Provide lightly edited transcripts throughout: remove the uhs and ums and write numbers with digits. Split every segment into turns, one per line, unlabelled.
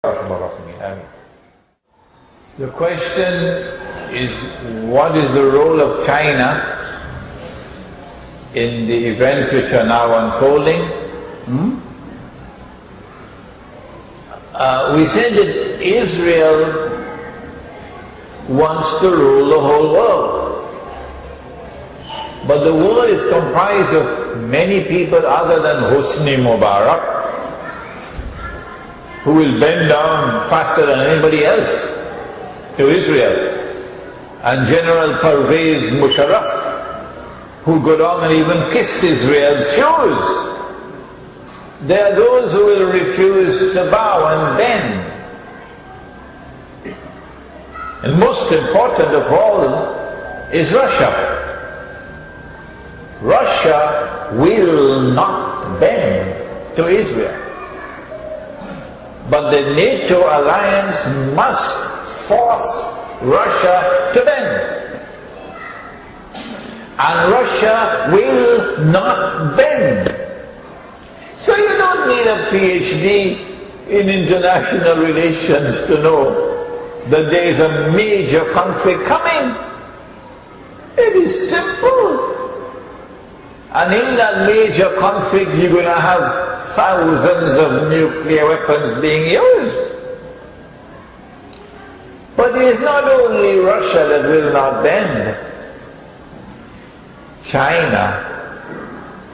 The question is, what is the role of China in the events which are now unfolding? We said that Israel wants to rule the whole world. But the world is comprised of many people other than Hosni Mubarak, who will bend down faster than anybody else to Israel, and General Pervez Musharraf, who go down and even kiss Israel's shoes. There are those who will refuse to bow and bend. And most important of all is Russia. Russia will not bend to Israel. But the NATO alliance must force Russia to bend. And Russia will not bend. So you don't need a PhD in international relations to know that there is a major conflict coming. It is simple. And in that major conflict you're going to have thousands of nuclear weapons being used. But it is not only Russia that will not bend. China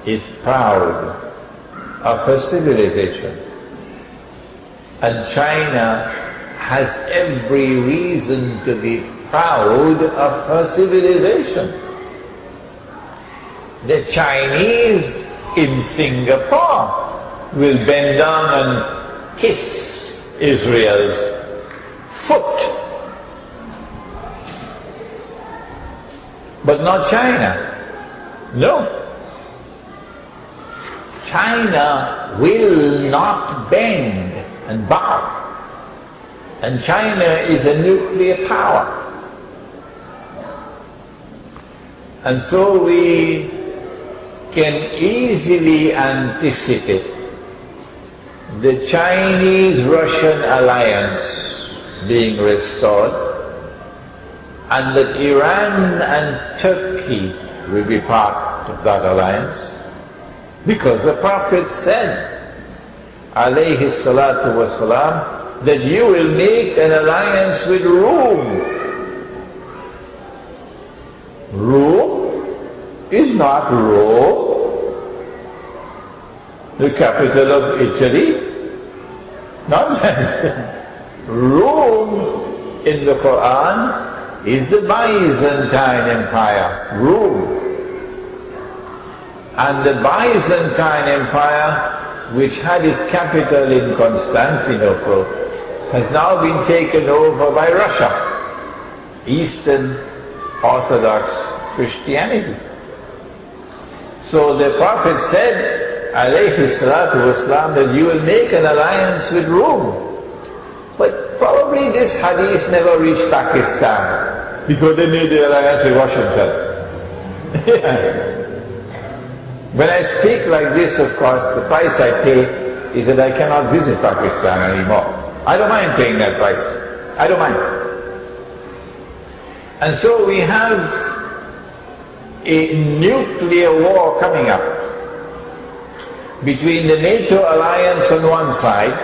is proud of her civilization. And China has every reason to be proud of her civilization. The Chinese in Singapore will bend down and kiss Israel's foot. But not China. No. China will not bend and bow. And China is a nuclear power. And so we can easily anticipate the Chinese-Russian alliance being restored, and that Iran and Turkey will be part of that alliance, because the Prophet said, alayhi salatu wasalam, that you will make an alliance with Rome. Rome is not Rome, the capital of Italy. Nonsense. Rome in the Quran is the Byzantine Empire, Rome. And the Byzantine Empire, which had its capital in Constantinople, has now been taken over by Russia, Eastern Orthodox Christianity. So the Prophet said, alayhi salatu wasalam, that you will make an alliance with Rome. But probably this hadith never reached Pakistan, because they made the alliance with Washington. When I speak like this, of course, the price I pay is that I cannot visit Pakistan anymore. I don't mind paying that price. I don't mind. And so we have a nuclear war coming up between the NATO alliance on one side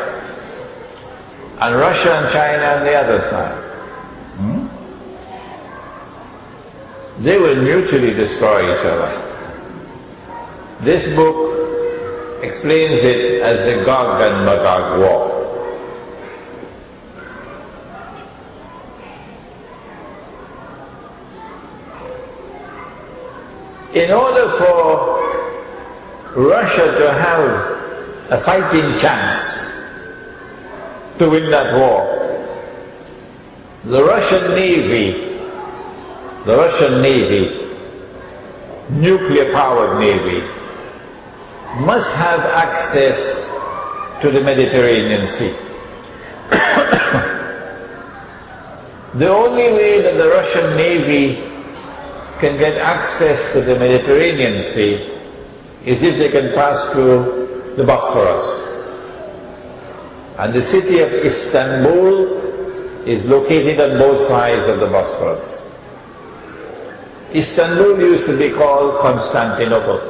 and Russia and China on the other side. They will mutually destroy each other. This book explains it as the Gog and Magog war. In order for Russia to have a fighting chance to win that war, the Russian Navy, nuclear-powered Navy, must have access to the Mediterranean Sea. The only way that the Russian Navy can get access to the Mediterranean Sea is if they can pass through the Bosphorus. And the city of Istanbul is located on both sides of the Bosphorus. Istanbul used to be called Constantinople.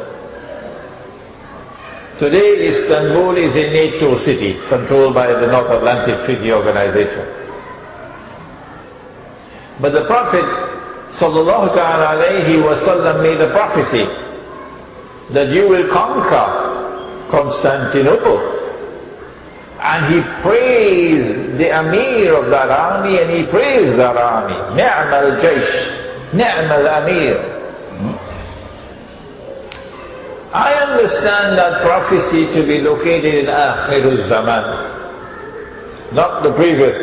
Today Istanbul is a NATO city controlled by the North Atlantic Treaty Organization. But the Prophet sallallahu alayhi wasallam made a prophecy that you will conquer Constantinople. And he praised the Amir of that army, and he praised that army. Ni'am al-Jaysh, Ni'am al-Amir. I understand that prophecy to be located in Akhirul Zaman, not the previous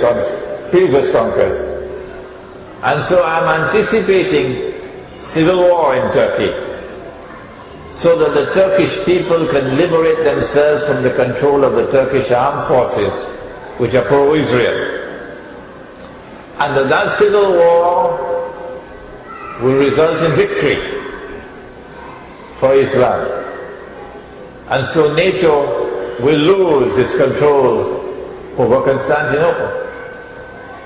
conquerors. And so I'm anticipating civil war in Turkey, so that the Turkish people can liberate themselves from the control of the Turkish armed forces, which are pro-Israel. And that civil war will result in victory for Islam. And so NATO will lose its control over Constantinople.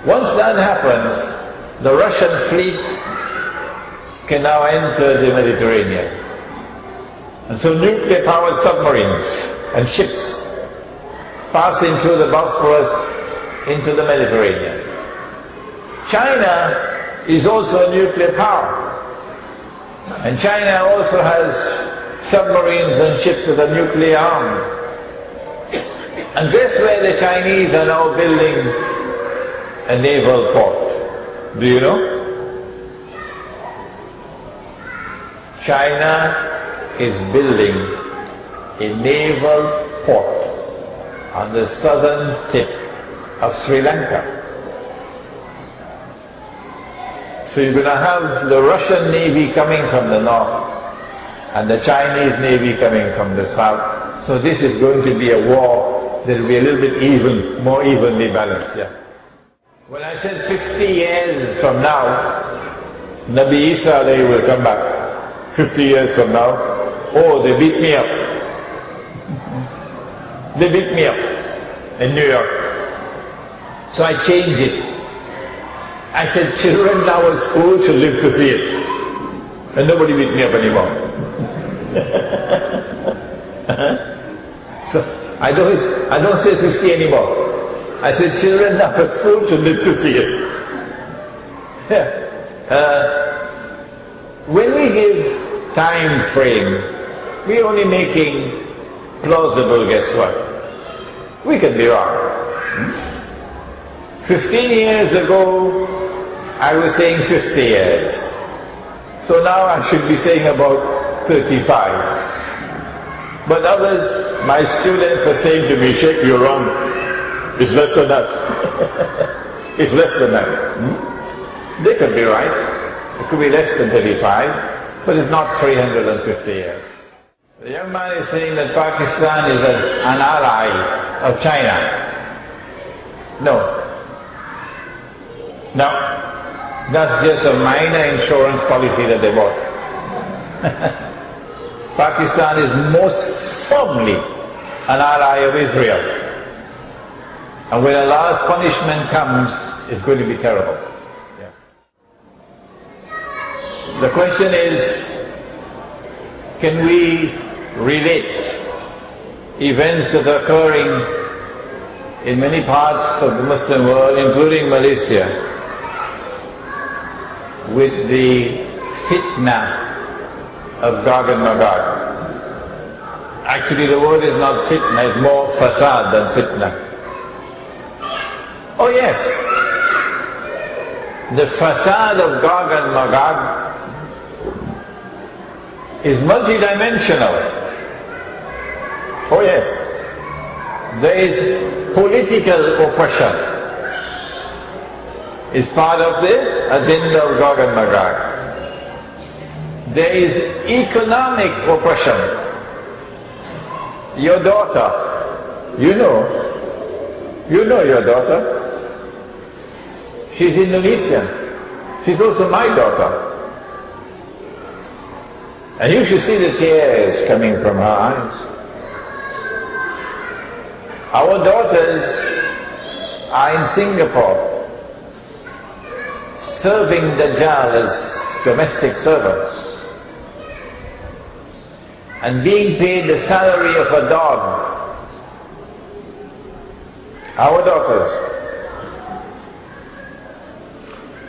Once that happens, the Russian fleet can now enter the Mediterranean. And so nuclear-powered submarines and ships passing through the Bosphorus into the Mediterranean. China is also a nuclear power. And China also has submarines and ships that are nuclear armed. And guess where the Chinese are now building a naval port? Do you know? China is building a naval port on the southern tip of Sri Lanka. So you're going to have the Russian Navy coming from the north and the Chinese Navy coming from the south. So this is going to be a war that will be a little bit more evenly balanced. Yeah. When I said 50 years from now, Nabi Isa alayhi will come back. 50 years from now, oh, they beat me up. They beat me up in New York. So I changed it. I said, children now at school should live to see it. And nobody beat me up anymore. So I don't say 50 anymore. I said, children now at school should live to see it. When we give time frame, we're only making plausible guesswork. We can be wrong. 15 years ago, I was saying 50 years. So now I should be saying about 35. But others, my students are saying to me, Sheikh, you're wrong. It's less than that. It's less than that. They could be right. It could be less than 35, but it's not 350 years. The young man is saying that Pakistan is an ally of China. No. No. That's just a minor insurance policy that they bought. Pakistan is most firmly an ally of Israel. And when Allah's punishment comes, it's going to be terrible. Yeah. The question is, can we relate events that are occurring in many parts of the Muslim world, including Malaysia, with the fitna of Gog and Magog? Actually, the word is not fitna, it's more fasad than fitna. Oh yes, the fasad of Gog and Magog is multidimensional. Oh yes, there is political oppression. It's part of the agenda of Gog and Magog. There is economic oppression. Your daughter, you know your daughter. She's Indonesian. She's also my daughter. And you should see the tears coming from her eyes. Our daughters are in Singapore serving Dajjal as domestic servants and being paid the salary of a dog. Our daughters,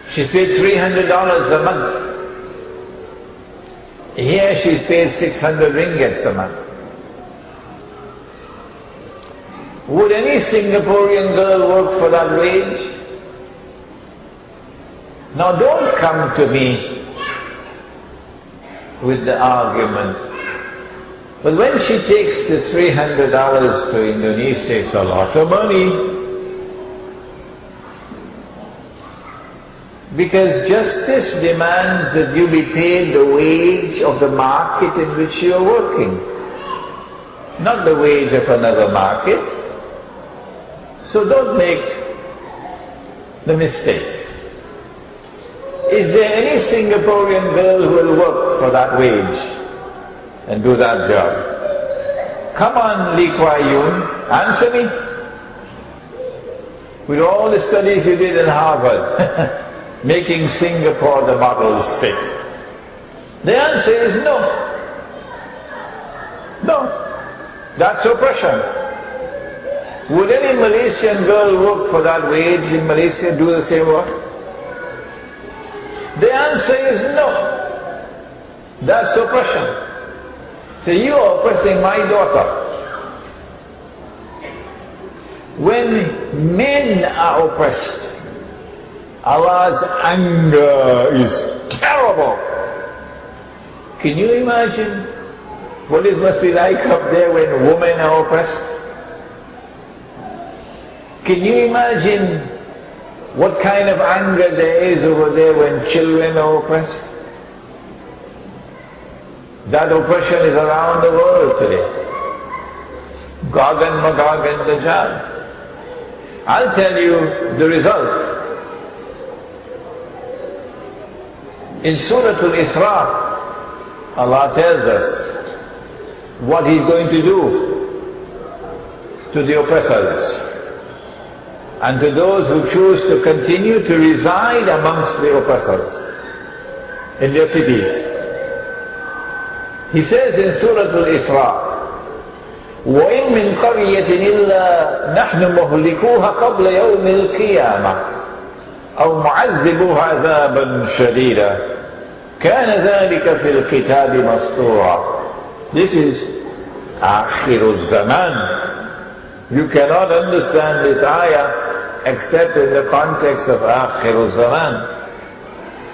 she's paid $300 a month. Here she's paid 600 ringgits a month. Would any Singaporean girl work for that wage? Now don't come to me with the argument. But when she takes the $300 to Indonesia, it's a lot of money. Because justice demands that you be paid the wage of the market in which you are working, not the wage of another market. So don't make the mistake. Is there any Singaporean girl who will work for that wage and do that job? Come on, Lee Kuan Yew, answer me. With all the studies you did in Harvard, making Singapore the model state. The answer is no. No. That's oppression. Would any Malaysian girl work for that wage in Malaysia, do the same work? The answer is no. That's oppression. So you are oppressing my daughter. When men are oppressed, Allah's anger is terrible. Can you imagine what it must be like up there when women are oppressed? Can you imagine what kind of anger there is over there when children are oppressed? That oppression is around the world today. Gog and Magog and Dajjal. I'll tell you the result. In Surah Al-Isra, Allah tells us what He's going to do to the oppressors and to those who choose to continue to reside amongst the oppressors in their cities. He says in Surah Al-Isra, وَإِن مِّن قَرْيَةٍ إِلَّا نَحْنُ مُهْلِكُوهَا قَبْلَ يَوْمِ الْقِيَامَةِ أو معذبوها عذابا شديدا كان ذلك في الكتاب مسطورا. This is آخر الزمان. You cannot understand this ayah except in the context of آخر الزمان.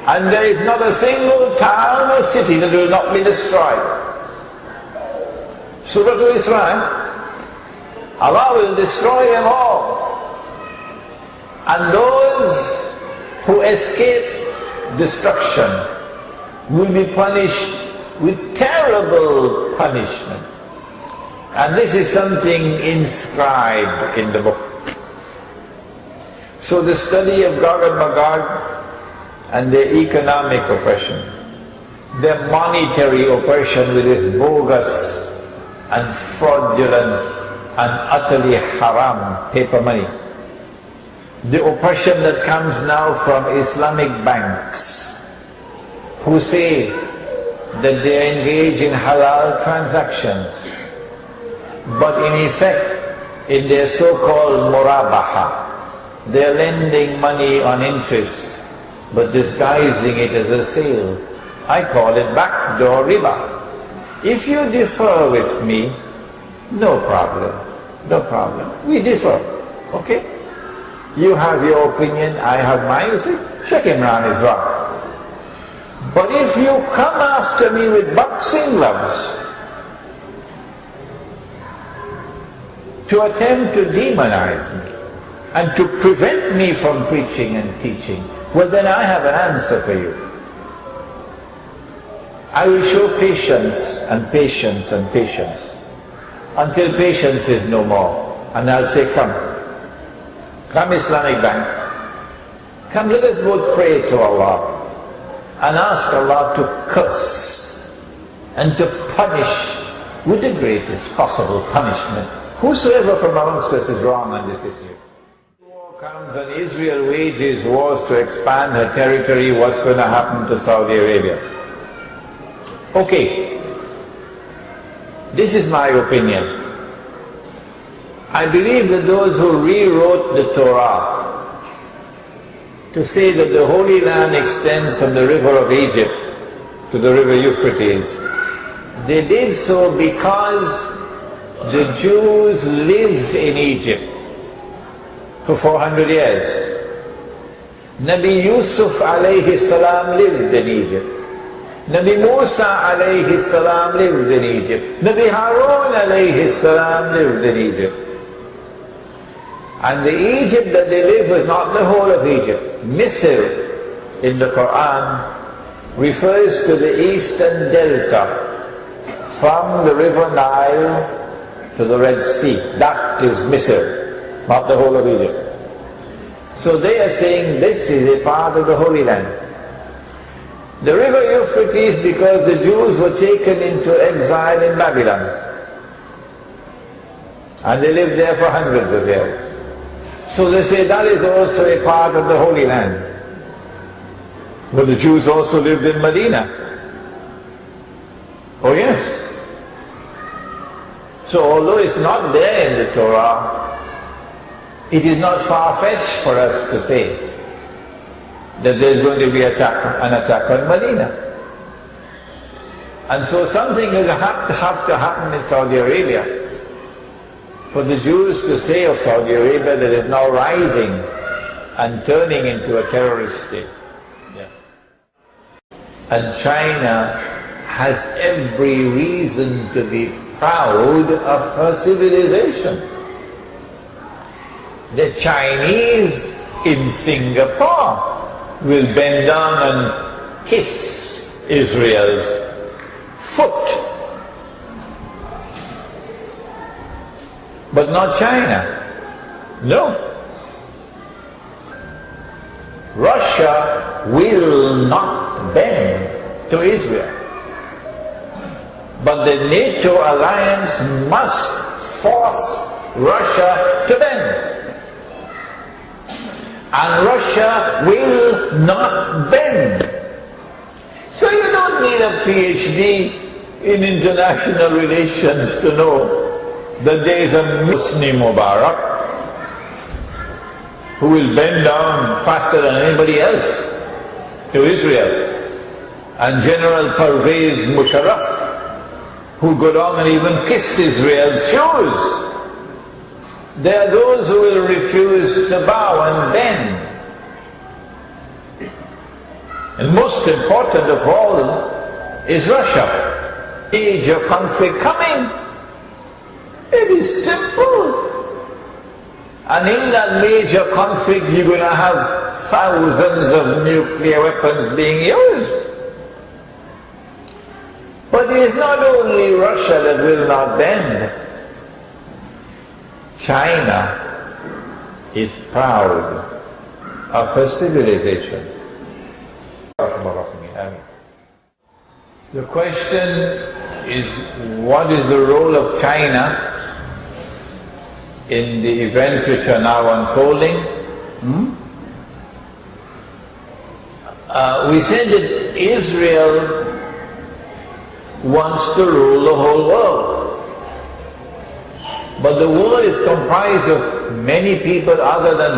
And there is not a single town or city that will not be destroyed. Surah Al-Isra, Allah will destroy them all. And those who escape destruction will be punished with terrible punishment. And this is something inscribed in the book. So the study of Gog and Magog and their economic oppression, their monetary oppression with its bogus and fraudulent and utterly haram paper money, the oppression that comes now from Islamic banks who say that they engage in halal transactions, but in effect, in their so-called murabaha, they're lending money on interest, but disguising it as a sale. I call it backdoor riba. If you differ with me, no problem, no problem. We differ, okay? You have your opinion, I have mine. You say, Sheikh Imran is wrong. But if you come after me with boxing gloves to attempt to demonize me and to prevent me from preaching and teaching, well then I have an answer for you. I will show patience and patience and patience until patience is no more. And I'll say, come Islamic Bank, come, let us both pray to Allah and ask Allah to curse and to punish with the greatest possible punishment whosoever from amongst us is wrong on this issue. Walk comes and Israel wages wars to expand her territory, what's going to happen to Saudi Arabia? Okay, this is my opinion. I believe that those who rewrote the Torah to say that the Holy Land extends from the river of Egypt to the river Euphrates, they did so because the Jews lived in Egypt for 400 years. Nabi Yusuf alayhi salam lived in Egypt. Nabi Musa alayhi salam lived in Egypt. Nabi Harun alayhi salam lived in Egypt. And the Egypt that they lived was not the whole of Egypt. Misr in the Quran refers to the eastern delta from the river Nile to the Red Sea. That is Misr, not the whole of Egypt. So they are saying this is a part of the Holy Land. The river Euphrates, because the Jews were taken into exile in Babylon. And they lived there for hundreds of years. So they say that is also a part of the Holy Land. But the Jews also lived in Medina. Oh yes. So although it's not there in the Torah, it is not far-fetched for us to say that there's going to be an attack on Medina. And so something will have to happen in Saudi Arabia for the Jews to say of Saudi Arabia that it is now rising and turning into a terrorist state. Yeah. And China has every reason to be proud of her civilization. The Chinese in Singapore will bend down and kiss Israel's foot. But not China. No. Russia will not bend to Israel. But the NATO alliance must force Russia to bend. And Russia will not bend. So you don't need a PhD in international relations to know that there is a Muslim Mubarak who will bend down faster than anybody else to Israel, and General Pervez Musharraf who go down and even kiss Israel's shoes. There are those who will refuse to bow and bend. And most important of all is Russia. Major conflict coming. It is simple. And in that major conflict you're going to have thousands of nuclear weapons being used. But it is not only Russia that will not bend. China is proud of her civilization. The question is, what is the role of China in the events which are now unfolding? We said that Israel wants to rule the whole world. But the world is comprised of many people other than